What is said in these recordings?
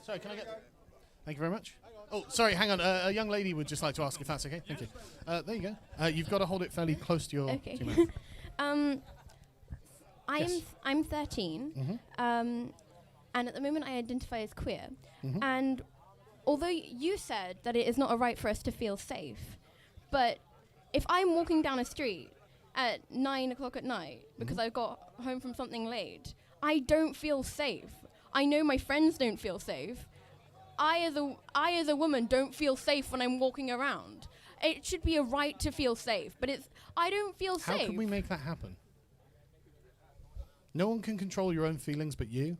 Sorry, can I get... Thank you very much. Oh, sorry, hang on. A young lady would just like to ask if that's okay. Thank you. There you go. You've got to hold it fairly close to your, Okay. to your mouth. I'm 13, and at the moment I identify as queer. And although you said that it is not a right for us to feel safe, but if I'm walking down a street at 9 o'clock at night because I got home from something late, I don't feel safe. I know my friends don't feel safe. I as a woman don't feel safe when I'm walking around. It should be a right to feel safe, but I don't feel safe. How can we make that happen? No one can control your own feelings but you.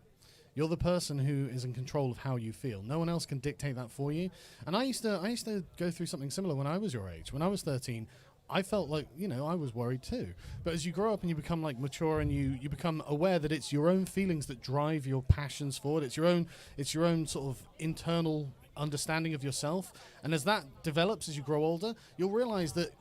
You're the person who is in control of how you feel. No one else can dictate that for you. And I used to go through something similar when I was your age. When I was 13, I felt like, I was worried too. But as you grow up and you become mature and you become aware that it's your own feelings that drive your passions forward. It's your own sort of internal understanding of yourself. And as that develops as you grow older, you'll realize that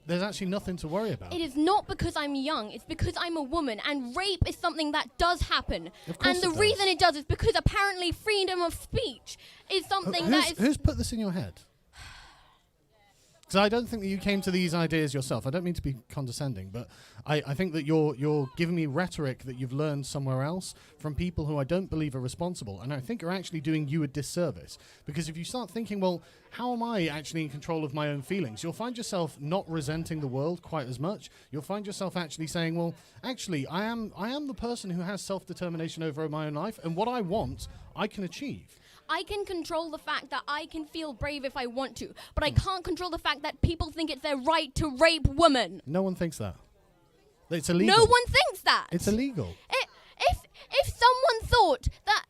there's actually nothing to worry about. It is not because I'm young, it's because I'm a woman, and rape is something that does happen. And the reason it does is because apparently freedom of speech is something Who's put this in your head? Because I don't think that you came to these ideas yourself. I don't mean to be condescending, but I think that you're giving me rhetoric that you've learned somewhere else from people who I don't believe are responsible, and I think are actually doing you a disservice. Because if you start thinking, well, how am I actually in control of my own feelings? You'll find yourself not resenting the world quite as much. You'll find yourself actually saying, well, actually, I am the person who has self-determination over my own life, and what I want, I can achieve. I can control the fact that I can feel brave if I want to, but I can't control the fact that people think it's their right to rape women. No one thinks that. It's illegal. No one thinks that. It's illegal. If someone thought that,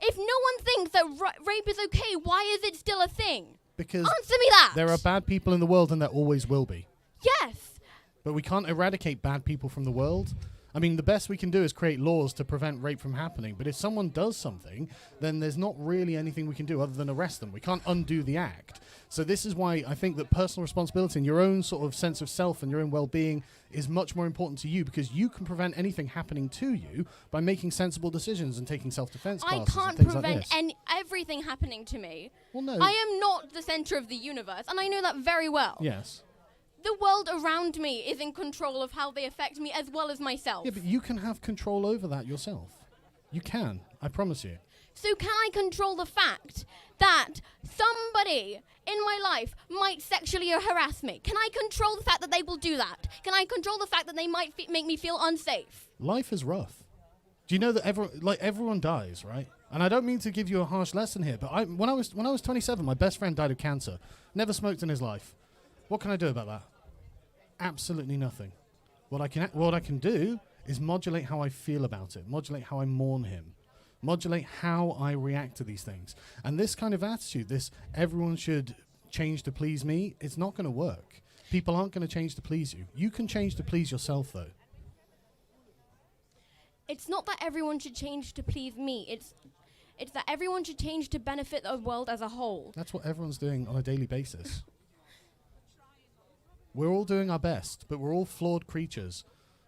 if no one thinks that rape is okay, why is it still a thing? Because answer me that. There are bad people in the world, and there always will be. Yes. But we can't eradicate bad people from the world. I mean, the best we can do is create laws to prevent rape from happening. But if someone does something, then there's not really anything we can do other than arrest them. We can't undo the act. So this is why I think that personal responsibility and your own sort of sense of self and your own well-being is much more important to you, because you can prevent anything happening to you by making sensible decisions and taking self-defense classes. I can't prevent everything happening to me. Well, no. I am not the center of the universe, and I know that very well. Yes. The world around me is in control of how they affect me as well as myself. Yeah, but you can have control over that yourself. You can. I promise you. So can I control the fact that somebody in my life might sexually harass me? Can I control the fact that they will do that? Can I control the fact that they might make me feel unsafe? Life is rough. Do you know that everyone dies, right? And I don't mean to give you a harsh lesson here, but when I was 27, my best friend died of cancer. Never smoked in his life. What can I do about that? Absolutely nothing. What I can do is modulate how I feel about it, modulate how I mourn him, modulate how I react to these things. And this kind of attitude, this everyone should change to please me, it's not going to work. People aren't going to change to please you. You can change to please yourself, though. It's not that everyone should change to please me. It's that everyone should change to benefit the world as a whole. That's what everyone's doing on a daily basis. We're all doing our best, but we're all flawed creatures.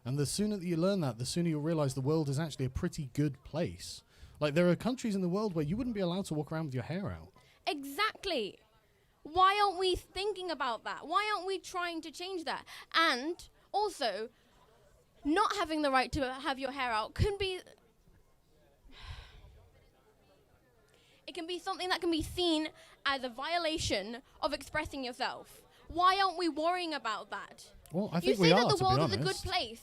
And the sooner that you learn that, the sooner you'll realize the world is actually a pretty good place. Like, there are countries in the world where you wouldn't be allowed to walk around with your hair out. Exactly. Why aren't we thinking about that? Why aren't we trying to change that? And also, not having the right to have your hair out can be... It can be something that can be seen as a violation of expressing yourself. Why aren't we worrying about that? Well, I think we are, to be honest. You say that the world is a good place.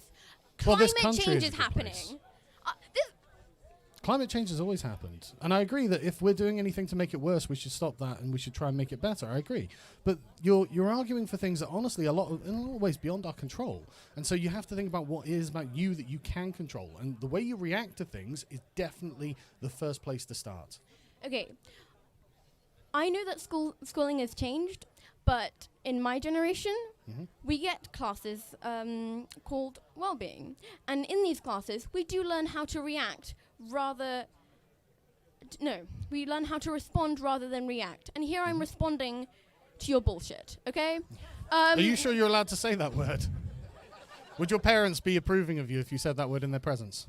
Well, Climate change is happening. Climate change has always happened. And I agree that if we're doing anything to make it worse, we should stop that and we should try and make it better. I agree. But you're arguing for things that honestly in a lot of ways beyond our control. And so you have to think about what it is about you that you can control. And the way you react to things is definitely the first place to start. Okay. I know that schooling has changed, but in my generation, we get classes called well-being. And in these classes, we do learn how to react we learn how to respond rather than react. And here I'm responding to your bullshit, okay? Are you sure you're allowed to say that word? Would your parents be approving of you if you said that word in their presence?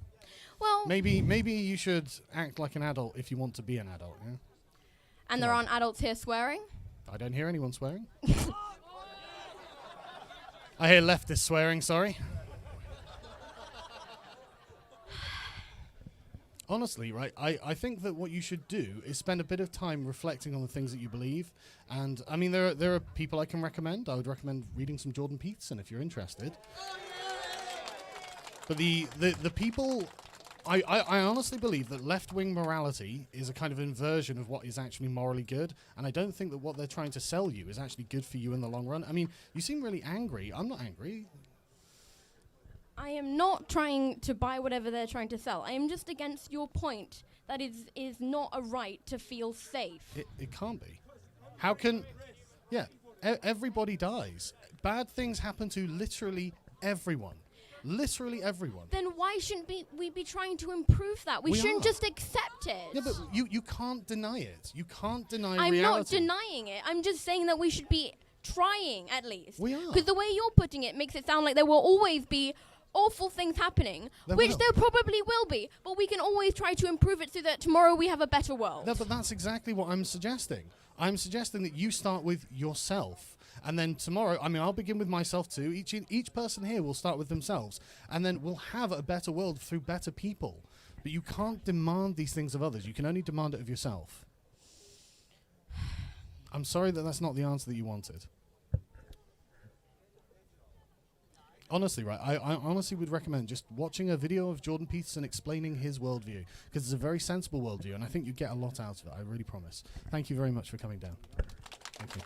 Well, Maybe you should act like an adult if you want to be an adult. Yeah. and there aren't adults here swearing. I don't hear anyone swearing. I hear leftists swearing. Sorry. Honestly, right, I think that what you should do is spend a bit of time reflecting on the things that you believe. And, I mean, there are people I can recommend. I would recommend reading some Jordan Peterson if you're interested. But the people... I honestly believe that left-wing morality is a kind of inversion of what is actually morally good. And I don't think that what they're trying to sell you is actually good for you in the long run. I mean, you seem really angry. I'm not angry. I am not trying to buy whatever they're trying to sell. I am just against your point that is not a right to feel safe. It can't be. How can... Yeah, everybody dies. Bad things happen to literally everyone. Literally everyone. Then why shouldn't we be trying to improve that? We shouldn't just accept it. Yeah, but you can't deny it. You can't deny I'm reality. not denying it. I'm just saying that we should be trying, at least. We are. Because the way you're putting it makes it sound like there will always be awful things happening, which there probably will be, but we can always try to improve it so that tomorrow we have a better world. No, but that's exactly what I'm suggesting. I'm suggesting that you start with yourself, and then tomorrow, I mean, I'll begin with myself too. Each person here will start with themselves, and then we'll have a better world through better people. But you can't demand these things of others. You can only demand it of yourself. I'm sorry that that's not the answer that you wanted. Honestly, right, I honestly would recommend just watching a video of Jordan Peterson explaining his worldview, because it's a very sensible worldview, and I think you get a lot out of it. I really promise. Thank you very much for coming down. Thank you.